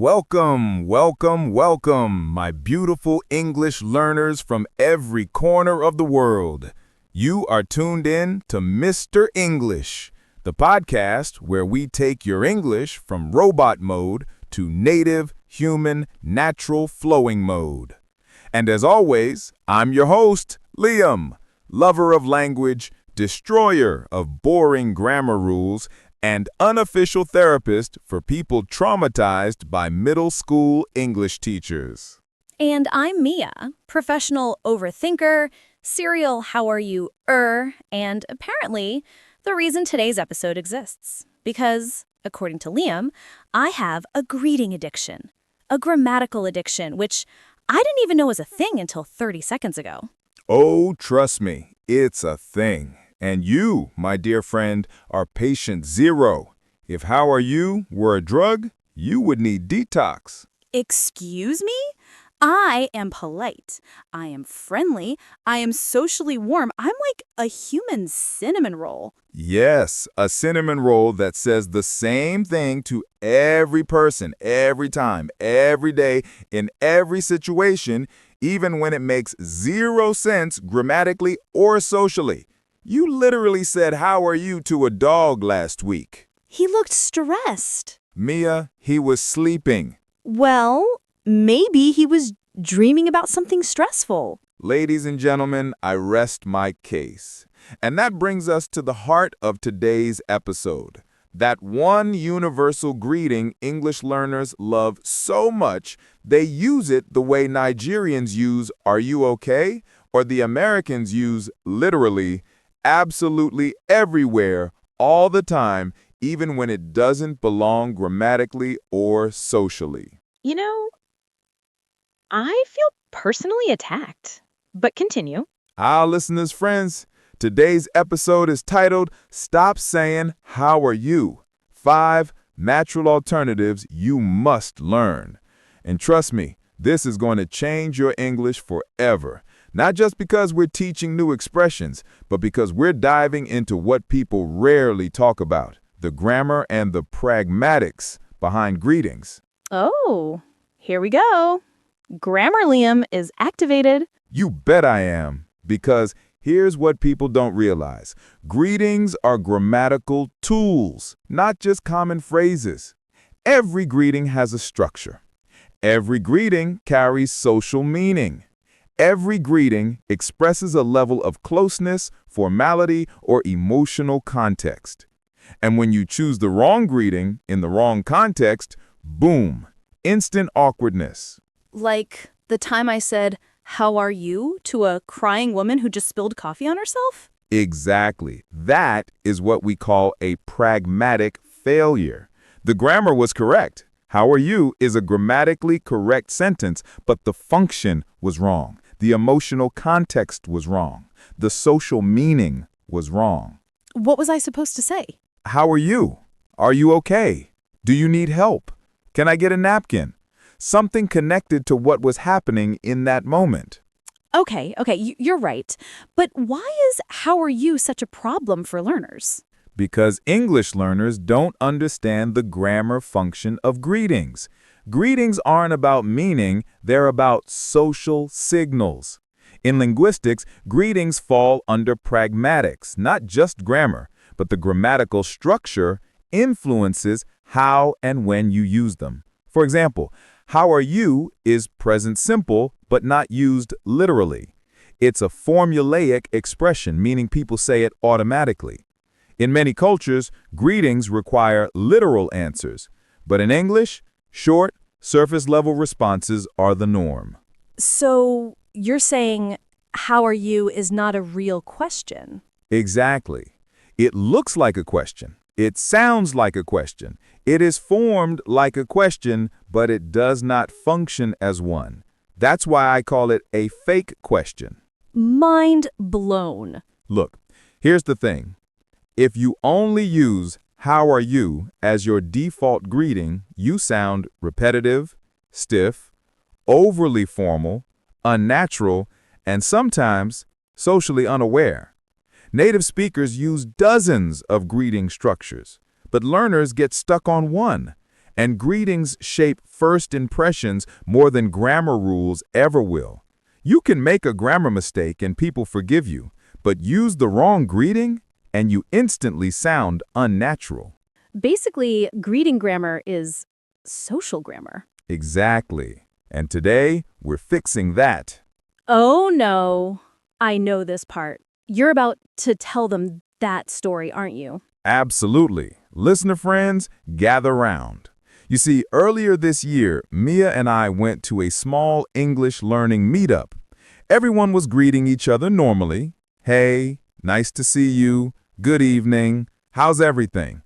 Welcome, welcome, welcome, my beautiful English learners from every corner of the world. You are tuned in to Mr. English, the podcast where we take your English from robot mode to native, human, natural flowing mode. And as always, I'm your host, Liam, lover of language, destroyer of boring grammar rules, and unofficial therapist for people traumatized by middle school English teachers. And I'm Mia, professional overthinker, serial how are you and apparently the reason today's episode exists. Because, according to Liam, I have a greeting addiction, a grammatical addiction, which I didn't even know was a thing until 30 seconds ago. Oh, trust me, it's a thing. And you, my dear friend, are patient zero. If how are you were a drug, you would need detox. Excuse me? I am polite. I am friendly. I am socially warm. I'm like a human cinnamon roll. Yes, a cinnamon roll that says the same thing to every person, every time, every day, in every situation, even when it makes zero sense grammatically or socially. You literally said, "How are you?" to a dog last week. He looked stressed. Mia, he was sleeping. Well, maybe he was dreaming about something stressful. Ladies and gentlemen, I rest my case. And that brings us to the heart of today's episode. That one universal greeting English learners love so much, they use it the way Nigerians use, "Are you okay?" or the Americans use, literally, absolutely everywhere, all the time, even when it doesn't belong grammatically or socially. You know, I feel personally attacked. But continue. Our listeners' friends, today's episode is titled, Stop Saying, How Are You? 5 Natural Alternatives You Must Learn. And trust me, this is going to change your English forever. Not just because we're teaching new expressions, but because we're diving into what people rarely talk about, the grammar and the pragmatics behind greetings. Oh, here we go. Grammarlium is activated. You bet I am, because here's what people don't realize. Greetings are grammatical tools, not just common phrases. Every greeting has a structure. Every greeting carries social meaning. Every greeting expresses a level of closeness, formality, or emotional context. And when you choose the wrong greeting in the wrong context, boom, instant awkwardness. Like the time I said, "How are you?" to a crying woman who just spilled coffee on herself? Exactly. That is what we call a pragmatic failure. The grammar was correct. How are you is a grammatically correct sentence, but the function was wrong. The emotional context was wrong. The social meaning was wrong. What was I supposed to say? How are you? Are you okay? Do you need help? Can I get a napkin? Something connected to what was happening in that moment. Okay, you're right. But why is "how are you" such a problem for learners? Because English learners don't understand the grammar function of greetings. Greetings aren't about meaning, they're about social signals. In linguistics, greetings fall under pragmatics, not just grammar, but the grammatical structure influences how and when you use them. For example, how are you is present simple, but not used literally. It's a formulaic expression, meaning people say it automatically. In many cultures, greetings require literal answers, but in English, short, surface-level responses are the norm. So you're saying "how are you" is not a real question? Exactly. It looks like a question. It sounds like a question. It is formed like a question, but it does not function as one. That's why I call it a fake question. Mind blown. Look, here's the thing. If you only use "how are you" as your default greeting, you sound repetitive, stiff, overly formal, unnatural, and sometimes socially unaware. Native speakers use dozens of greeting structures, but learners get stuck on one. And greetings shape first impressions more than grammar rules ever will. You can make a grammar mistake and people forgive you, but use the wrong greeting and you instantly sound unnatural. Basically, greeting grammar is social grammar. Exactly. And today, we're fixing that. Oh no, I know this part. You're about to tell them that story, aren't you? Absolutely. Listener friends, gather round. You see, earlier this year, Mia and I went to a small English learning meetup. Everyone was greeting each other normally. Hey, nice to see you. Good evening. How's everything?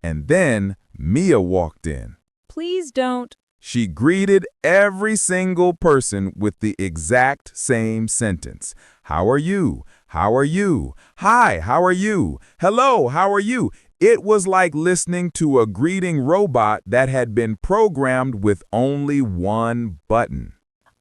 And then Mia walked in. Please don't. She greeted every single person with the exact same sentence. How are you? How are you? Hi, how are you? Hello, how are you? It was like listening to a greeting robot that had been programmed with only one button.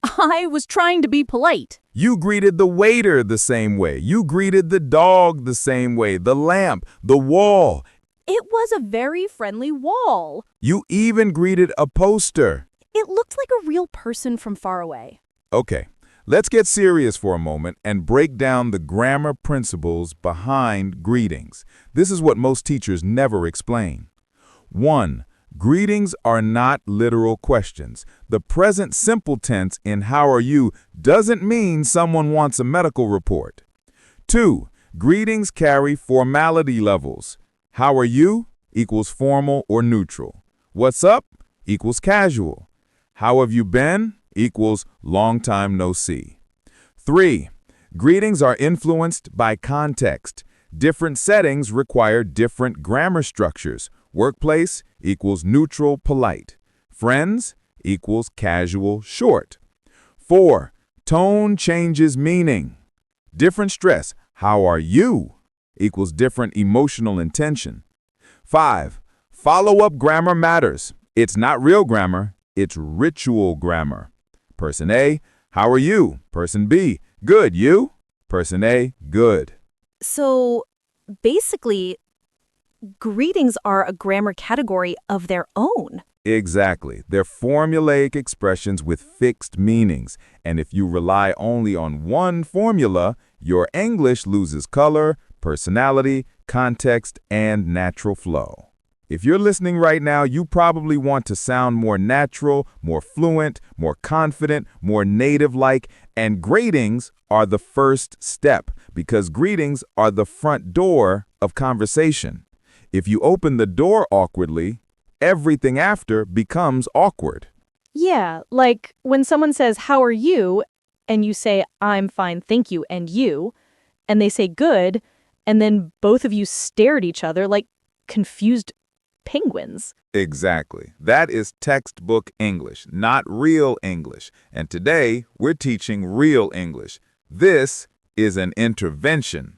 I was trying to be polite. You greeted the waiter the same way. You greeted the dog the same way, the lamp, the wall. It was a very friendly wall. You even greeted a poster. It looked like a real person from far away. Okay, let's get serious for a moment and break down the grammar principles behind greetings. This is what most teachers never explain. 1. Greetings are not literal questions. The present simple tense in how are you doesn't mean someone wants a medical report. 2. Greetings carry formality levels. How are you equals formal or neutral. What's up equals casual. How have you been equals long time no see. 3. Greetings are influenced by context. Different settings require different grammar structures. Workplace equals neutral polite. Friends equals casual short. 4. Tone changes meaning. Different stress. How are you equals different emotional intention. 5. Follow-up grammar matters. It's not real grammar, it's ritual grammar. Person A, how are you? Person B, good, you? Person A, good. So, basically, greetings are a grammar category of their own. Exactly. They're formulaic expressions with fixed meanings. And if you rely only on one formula, your English loses color, personality, context, and natural flow. If you're listening right now, you probably want to sound more natural, more fluent, more confident, more native-like, and greetings are the first step because greetings are the front door of conversation. If you open the door awkwardly, everything after becomes awkward. Yeah, like when someone says, "How are you?" and you say, "I'm fine, thank you," and you, and they say, "Good," and then both of you stare at each other like confused penguins. Exactly. That is textbook English, not real English. And today, we're teaching real English. This is an intervention.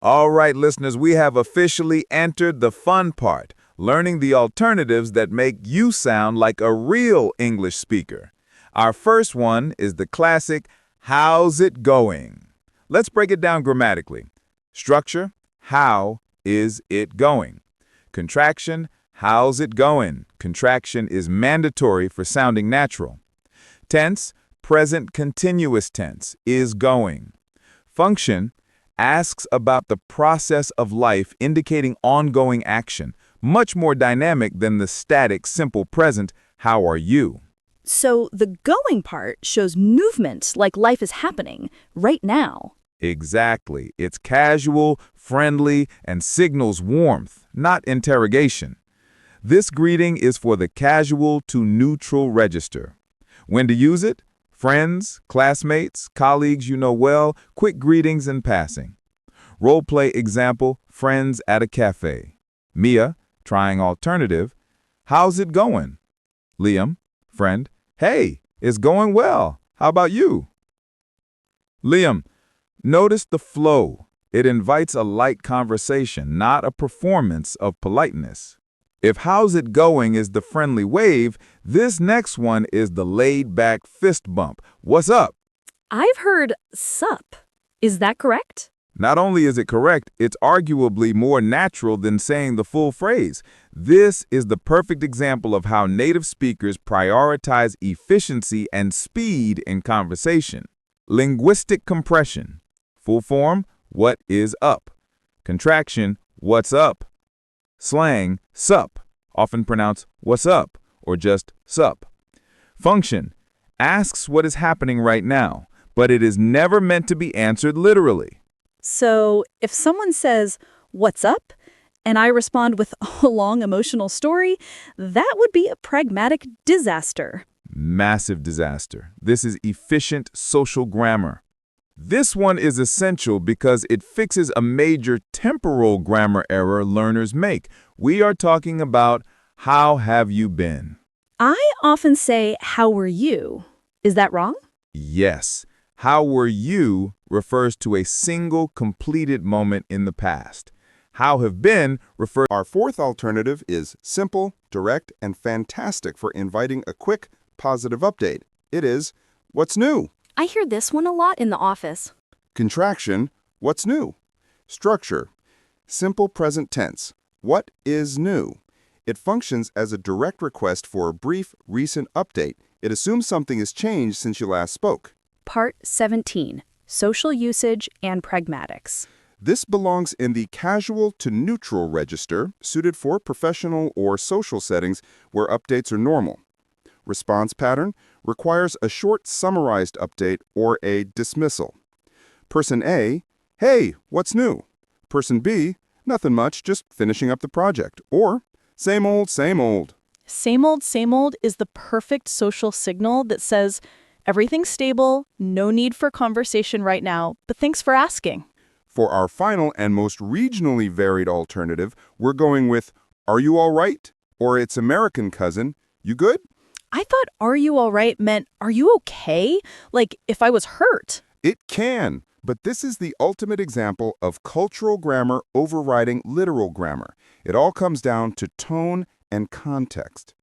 All right, listeners, we have officially entered the fun part, learning the alternatives that make you sound like a real English speaker. Our first one is the classic, how's it going? Let's break it down grammatically. Structure, how is it going? Contraction, how's it going? Contraction is mandatory for sounding natural. Tense, present continuous tense, is going. Function, asks about the process of life indicating ongoing action, much more dynamic than the static simple present, how are you? So the going part shows movement, like life is happening right now. Exactly. It's casual, friendly, and signals warmth, not interrogation. This greeting is for the casual to neutral register. When to use it? Friends, classmates, colleagues you know well, quick greetings in passing. Role play example, friends at a cafe. Mia, trying alternative, how's it going? Liam, friend, hey, it's going well. How about you? Liam, notice the flow. It invites a light conversation, not a performance of politeness. If how's it going is the friendly wave, this next one is the laid-back fist bump. What's up? I've heard sup. Is that correct? Not only is it correct, it's arguably more natural than saying the full phrase. This is the perfect example of how native speakers prioritize efficiency and speed in conversation. Linguistic compression. Full form, what is up? Contraction, what's up? Slang, sup, often pronounced what's up or just sup. Function, asks what is happening right now, but it is never meant to be answered literally. So if someone says, "What's up?" and I respond with a long emotional story, that would be a pragmatic disaster. Massive disaster. This is efficient social grammar. This one is essential because it fixes a major temporal grammar error learners make. We are talking about how have you been? I often say, "How were you?" Is that wrong? Yes. How were you refers to a single completed moment in the past. How have been refers. Our fourth alternative is simple, direct, and fantastic for inviting a quick, positive update. It is, what's new? I hear this one a lot in the office. Contraction, what's new? Structure, simple present tense. What is new? It functions as a direct request for a brief, recent update. It assumes something has changed since you last spoke. Part 17, Social Usage and Pragmatics. This belongs in the casual to neutral register, suited for professional or social settings where updates are normal. Response pattern requires a short summarized update or a dismissal. Person A, hey, what's new? Person B, nothing much, just finishing up the project. Or, same old, same old. Same old is the perfect social signal that says, everything's stable, no need for conversation right now, but thanks for asking. For our final and most regionally varied alternative, we're going with, are you all right? Or its American cousin, you good? I thought "are you all right" meant "are you okay?" Like if I was hurt. It can, but this is the ultimate example of cultural grammar overriding literal grammar. It all comes down to tone and context.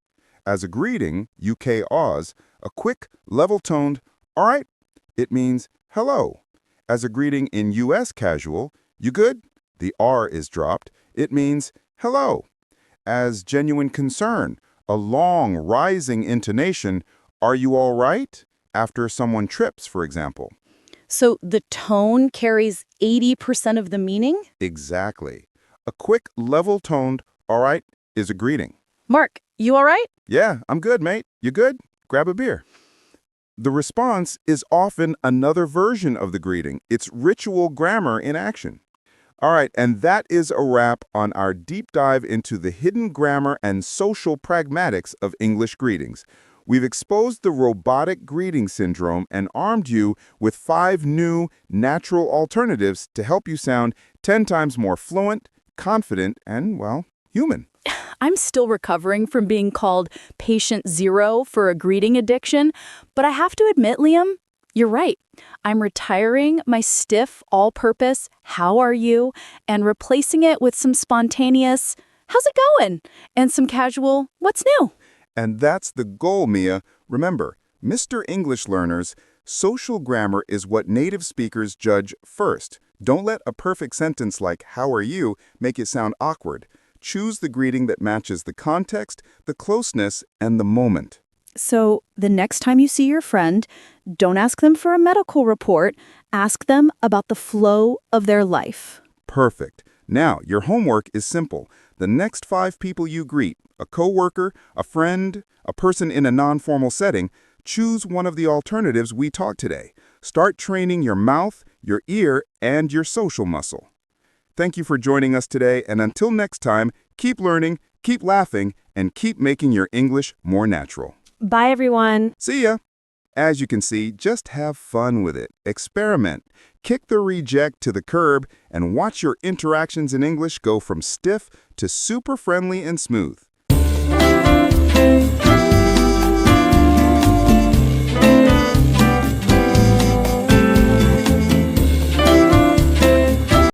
As a greeting, UK Oz, a quick, level-toned, all right, it means hello. As a greeting in US casual, you good? The R is dropped. It means hello. As genuine concern, a long, rising intonation, are you all right? After someone trips, for example. So the tone carries 80% of the meaning? Exactly. A quick, level-toned, all right, is a greeting. Mark, you all right? Yeah, I'm good, mate. You good? Grab a beer. The response is often another version of the greeting. It's ritual grammar in action. All right, and that is a wrap on our deep dive into the hidden grammar and social pragmatics of English greetings. We've exposed the robotic greeting syndrome and armed you with 5 new, natural alternatives to help you sound 10 times more fluent, confident, and, well, human. I'm still recovering from being called patient zero for a greeting addiction, but I have to admit, Liam, you're right. I'm retiring my stiff, all-purpose, how are you, and replacing it with some spontaneous, how's it going, and some casual, what's new? And that's the goal, Mia. Remember, Mr. English learners, social grammar is what native speakers judge first. Don't let a perfect sentence like, how are you, make it sound awkward. Choose the greeting that matches the context, the closeness, and the moment. So the next time you see your friend, don't ask them for a medical report. Ask them about the flow of their life. Perfect. Now, your homework is simple. The next 5 people you greet, a coworker, a friend, a person in a non-formal setting, choose one of the alternatives we taught today. Start training your mouth, your ear, and your social muscle. Thank you for joining us today, and until next time, keep learning, keep laughing, and keep making your English more natural. Bye, everyone. See ya! As you can see, just have fun with it. Experiment. Kick the reject to the curb and watch your interactions in English go from stiff to super friendly and smooth.